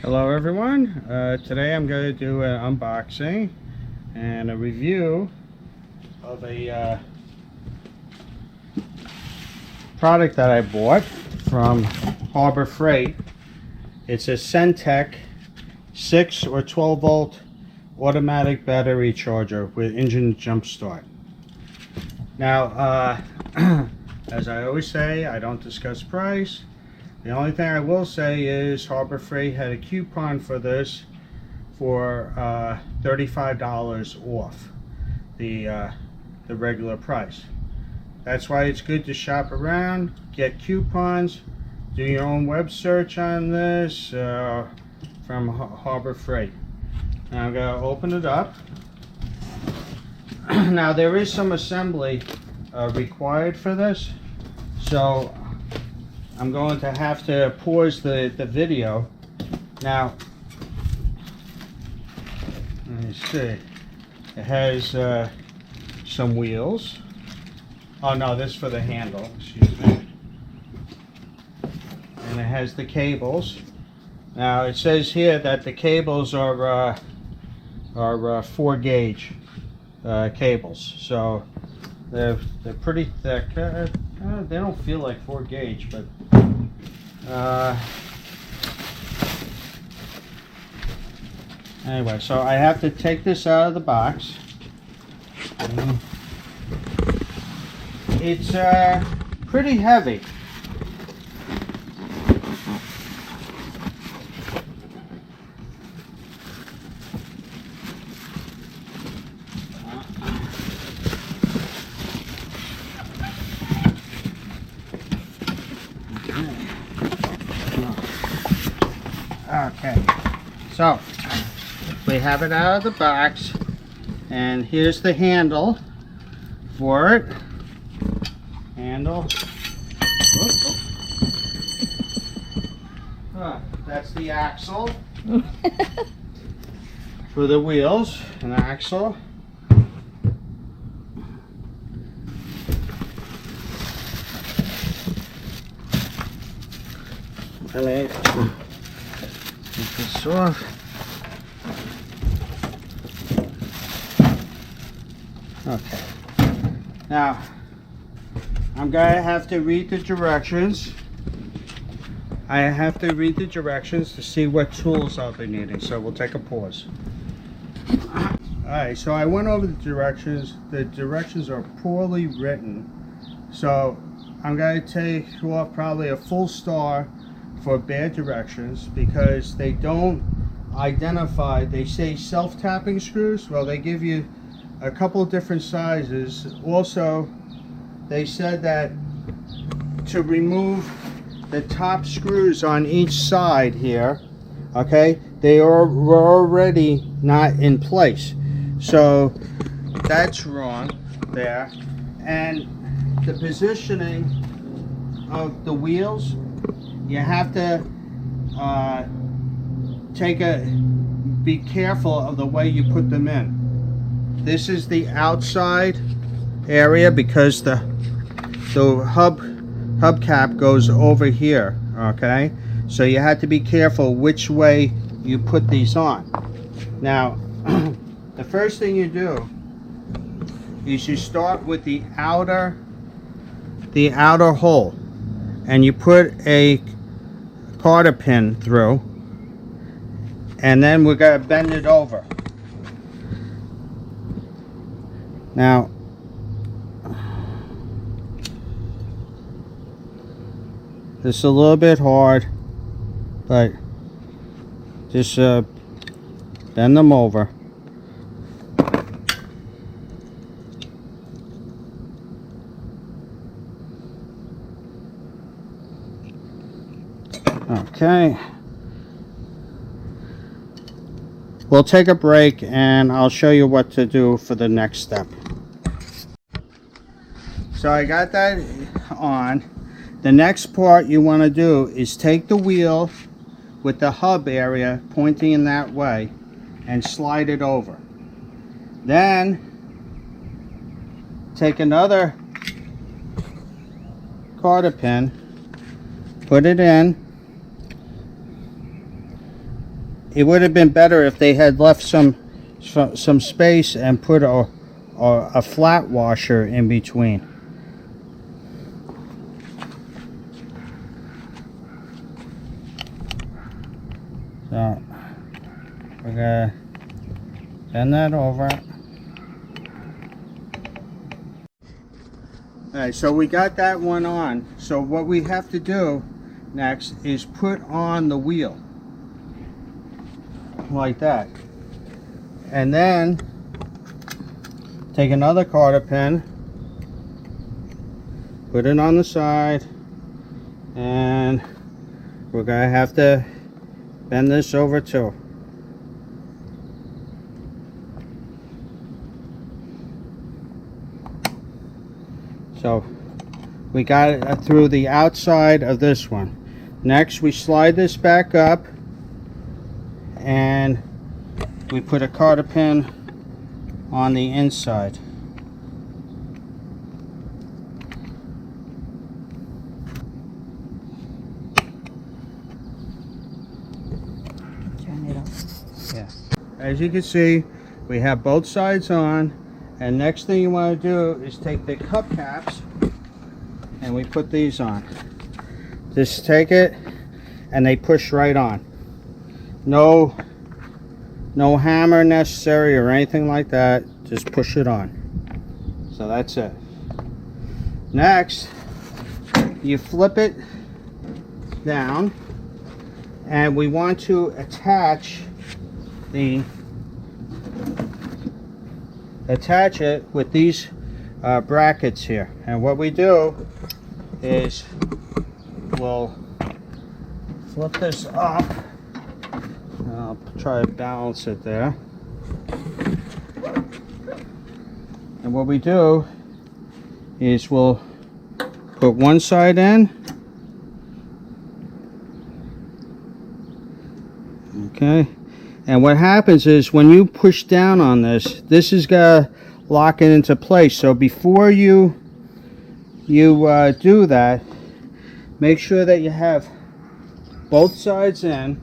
Hello everyone. Today I'm going to do an unboxing and a review of a product that I bought from Harbor Freight. It's a Cen-Tech 6 or 12 volt automatic battery charger with engine jump start. Now as I always say, I don't discuss price. The only thing I will say is Harbor Freight had a coupon for this for $35 off the regular price. That's why it's good to shop around, get coupons, do your own web search on this from Harbor Freight. Now I'm going to open it up. Now there is some assembly required for this, so I'm going to have to pause the video. Now, let me see. It has some wheels. Oh no, this is for the handle, excuse me. And it has the cables. Now it says here that the cables are 4 gauge cables. So they're pretty thick. They don't feel like 4 gauge, but anyway, so I have to take this out of the box. It's pretty heavy. Okay, so we have it out of the box, and here's the handle for it. That's the axle for the wheels, an axle. Take this off. Okay. Now, I'm going to have to read the directions. I have to read the directions to see what tools I'll be needing, so we'll take a pause. Alright, so I went over the directions. The directions are poorly written, so I'm going to take off probably a full star for bad directions because they don't identify. They say self-tapping screws. Well, they give you a couple of different sizes. Also, they said that to remove the top screws on each side here, okay, they were already not in place, so that's wrong there. And the positioning of the wheels, you have to be careful of the way you put them in. This is the outside area because the hubcap goes over here, okay? So you have to be careful which way you put these on. Now, the first thing you do is you start with the outer hole, and you put a quarter pin through, and then we're going to bend it over. Now, this is a little bit hard, but just bend them over. Okay. We'll take a break and I'll show you what to do for the next step. So I got that on. The next part you want to do is take the wheel with the hub area pointing in that way and slide it over. Then take another quarter pin, put it in, it would have been better if they had left some space and put a flat washer in between. So we're gonna bend that over. Alright, so we got that one on. So what we have to do next is put on the wheel. Like that. And then take another cotter pin, put it on the side, and we're gonna have to bend this over too. So we got it through the outside of this one. Next we slide this back up and we put a cotter pin on the inside. Turn it off. Yeah. As you can see, we have both sides on, and next thing you want to do is take the cup caps and we put these on. Just take it and they push right on. No hammer necessary or anything like that. Just push it on. So that's it. Next, you flip it down, and we want to attach it with these brackets here. And what we do is we'll flip this up. I'll try to balance it there. And what we do is we'll put one side in. Okay. And what happens is when you push down on this, this is gonna lock it into place. So before you do that, make sure that you have both sides in,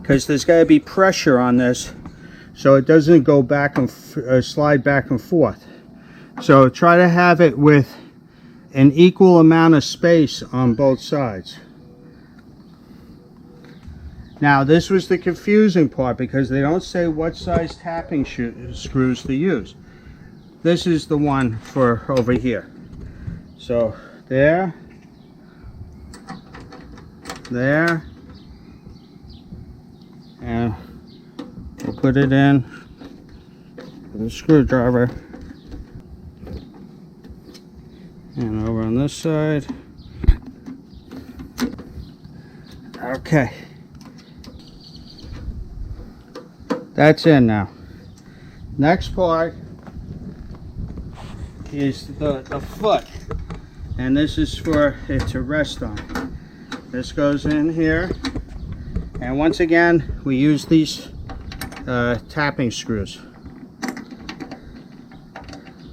because there's got to be pressure on this so it doesn't go back and slide back and forth. So try to have it with an equal amount of space on both sides. Now this was the confusing part, because they don't say what size tapping screws to use. This is the one for over here. So there, and we'll put it in with a screwdriver, and over on this side. Okay, that's in now. Next part is the foot, and this is for it to rest on. This goes in here, and once again we use these tapping screws,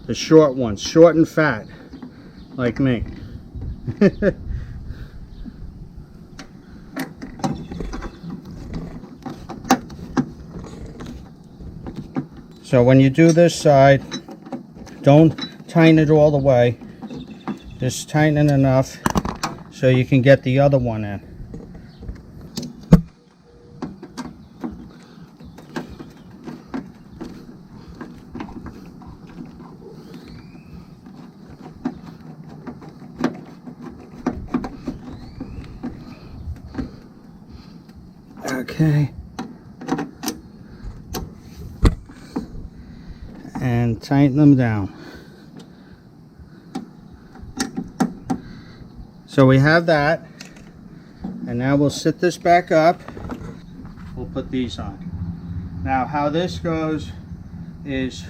the short ones, short and fat like me. So when you do this side, don't tighten it all the way, just tighten it enough so you can get the other one in. Okay. And tighten them down. So we have that, and now we'll sit this back up. We'll put these on. Now how this goes is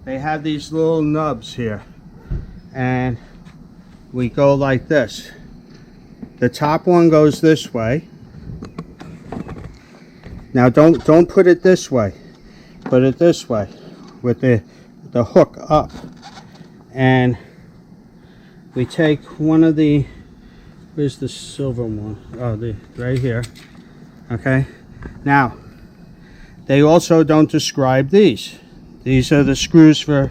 they have these little nubs here, and we go like this. The top one goes this way. Now don't put it this way, put it this way with the hook up, and we take one of the Where's the silver one? Oh, right here. Okay. Now, they also don't describe these. These are the screws for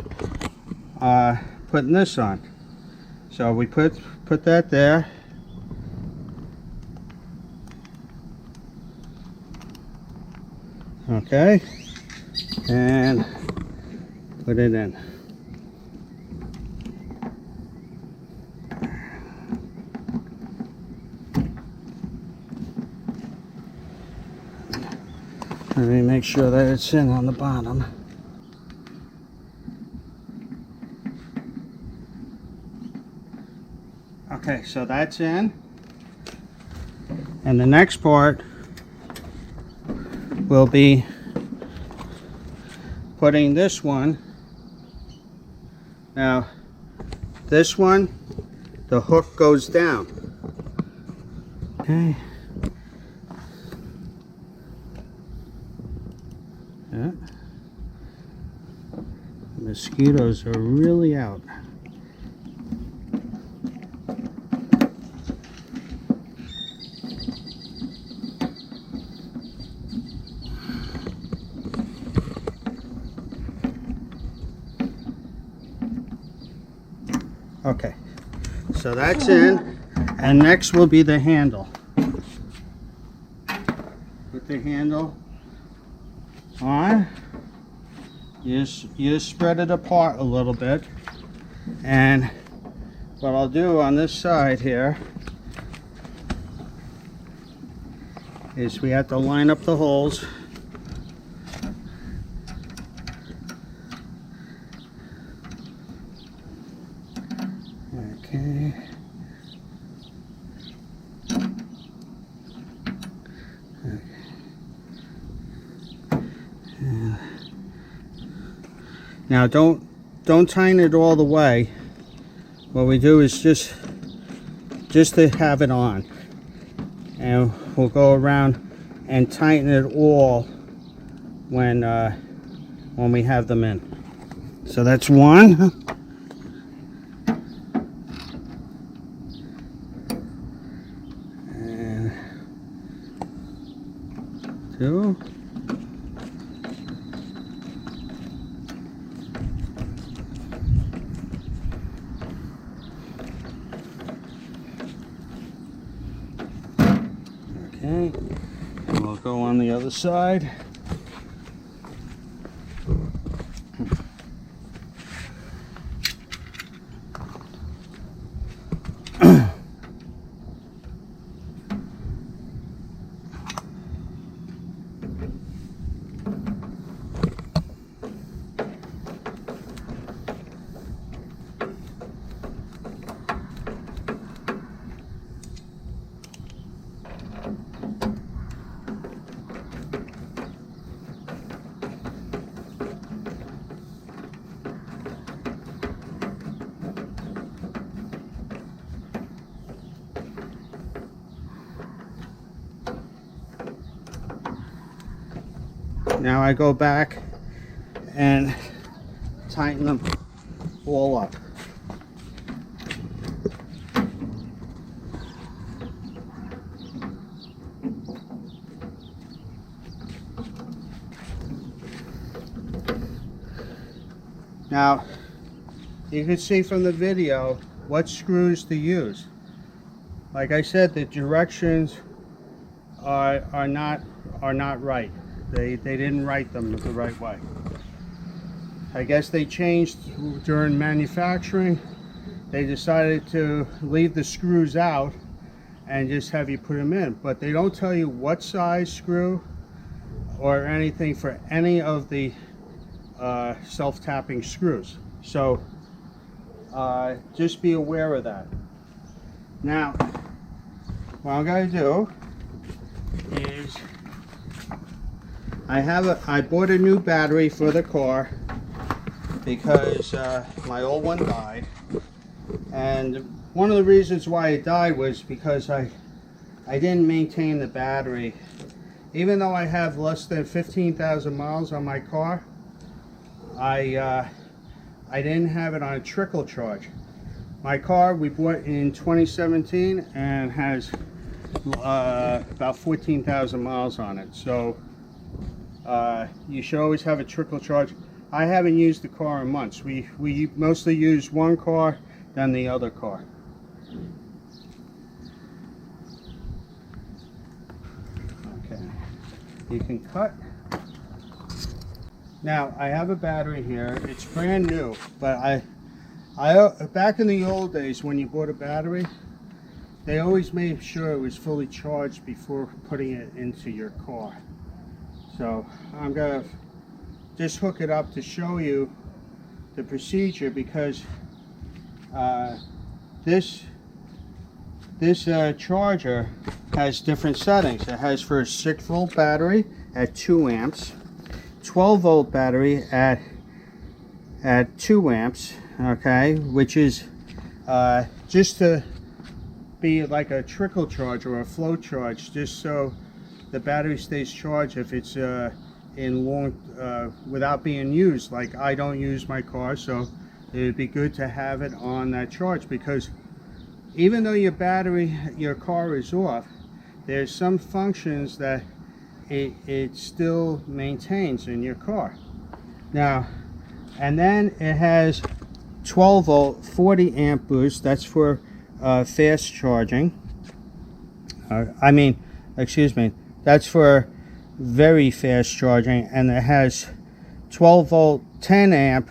putting this on. So we put that there. Okay. And put it in. Let me make sure that it's in on the bottom. Okay, so that's in. And the next part will be putting this one. Now, this one, the hook goes down. Okay. Yeah. The mosquitoes are really out. Okay, so that's in, and next will be the handle. Put the handle on. You just spread it apart a little bit, and what I'll do on this side here is we have to line up the holes. Okay. Now don't tighten it all the way. What we do is just to have it on, and we'll go around and tighten it all when we have them in. So that's one. And two. Okay, and we'll go on the other side. Now I go back and tighten them all up. Now you can see from the video what screws to use. Like I said, the directions are not right. They didn't write them the right way. I guess they changed during manufacturing. They decided to leave the screws out and just have you put them in, but they don't tell you what size screw or anything for any of the self-tapping screws. So just be aware of that. Now what I'm going to do is I bought a new battery for the car because my old one died, and one of the reasons why it died was because I didn't maintain the battery. Even though I have less than 15,000 miles on my car, I didn't have it on a trickle charge. My car we bought in 2017 and has about 14,000 miles on it. So you should always have a trickle charge. I haven't used the car in months. We mostly use one car, then the other car. Okay, you can cut. Now I have a battery here. It's brand new, but I back in the old days when you bought a battery, they always made sure it was fully charged before putting it into your car. So I'm gonna just hook it up to show you the procedure, because this charger has different settings. It has for a 6-volt battery at 2 amps, 12-volt battery at 2 amps, okay, which is just to be like a trickle charge or a flow charge, just so the battery stays charged if it's in long without being used. Like I don't use my car, so it would be good to have it on that charge, because even though your car is off, there's some functions that it still maintains in your car. Now, and then it has 12 volt 40 amp boost. That's for fast charging. Excuse me, that's for very fast charging. And it has 12 volt 10 amp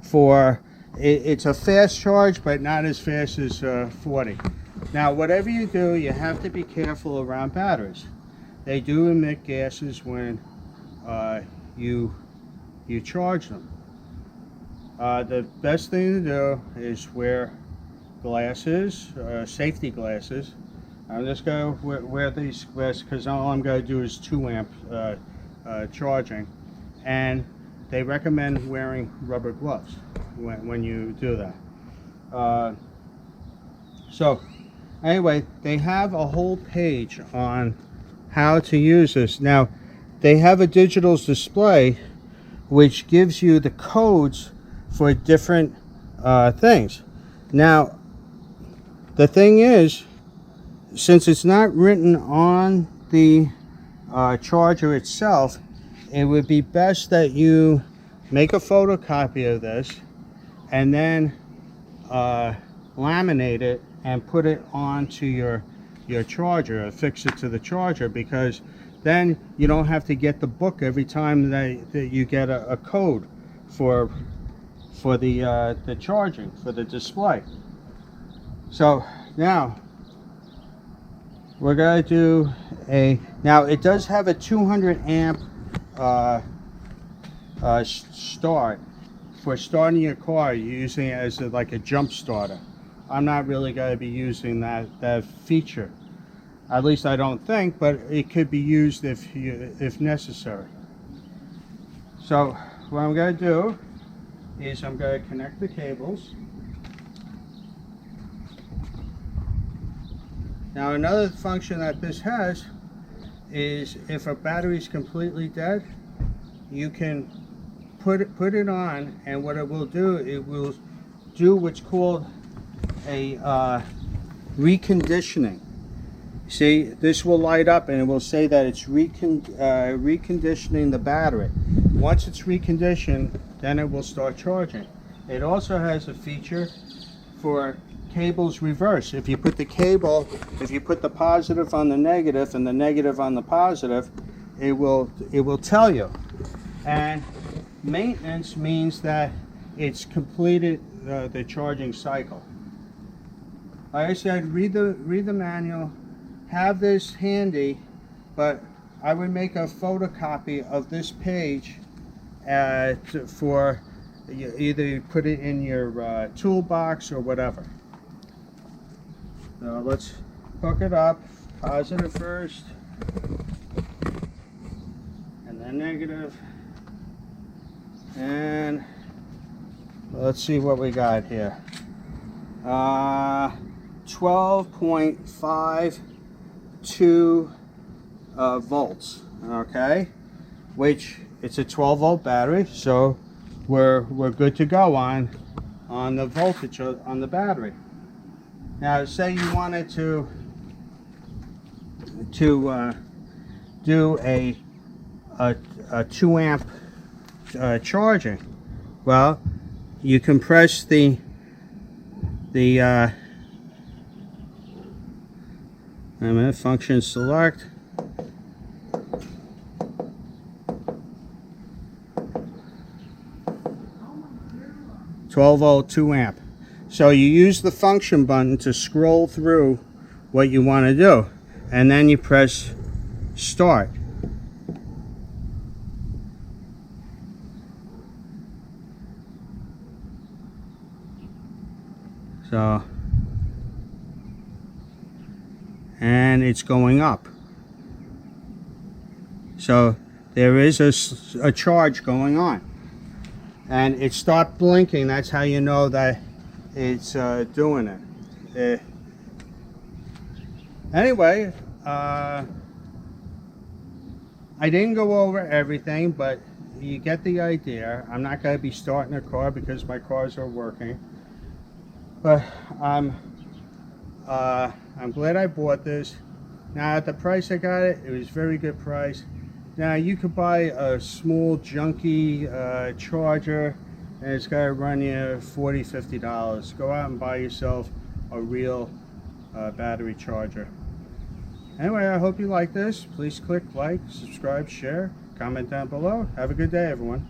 for it's a fast charge, but not as fast as 40. Now whatever you do, you have to be careful around batteries. They do emit gases when you charge them. The best thing to do is wear glasses, safety glasses. I'm just going to wear these glasses because all I'm going to do is 2 amp charging, and they recommend wearing rubber gloves when you do that. So anyway, they have a whole page on how to use this. Now they have a digital display which gives you the codes for different things. Now the thing is, since it's not written on the charger itself, it would be best that you make a photocopy of this and then laminate it and put it onto your charger, affix it to the charger, because then you don't have to get the book every time that you get a code for the charging, for the display. So now we're going to do now it does have a 200 amp start for starting your car. You're using it as like a jump starter. I'm not really going to be using that feature, at least I don't think, but it could be used if necessary. So what I'm going to do is I'm going to connect the cables. Now another function that this has is if a battery is completely dead, you can put it on, and what it will do what's called a reconditioning. See, this will light up and it will say that it's reconditioning the battery. Once it's reconditioned, then it will start charging. It also has a feature for cables reverse. If you put the positive on the negative and the negative on the positive, it will tell you. And maintenance means that it's completed the charging cycle. Like I said, read the manual, have this handy, but I would make a photocopy of this page for either put it in your toolbox or whatever. So let's hook it up, positive first, and then negative, and let's see what we got here. 12.52 volts, okay, which it's a 12 volt battery, so we're good to go on on the voltage on the battery. Now, say you wanted to do a 2 amp charging. Well, you can press the function select. (12V 2 amp). So you use the function button to scroll through what you want to do, and then you press start. So, and it's going up. So there is a charge going on, and it starts blinking. That's how you know that it's doing it. Anyway, I didn't go over everything, but you get the idea. I'm not going to be starting a car because my cars are working, but I'm glad I bought this. Now, at the price I got it, it was a very good price. Now, you could buy a small junky charger, and it's going to run you $40, $50. Go out and buy yourself a real battery charger. Anyway, I hope you like this. Please click like, subscribe, share, comment down below. Have a good day, everyone.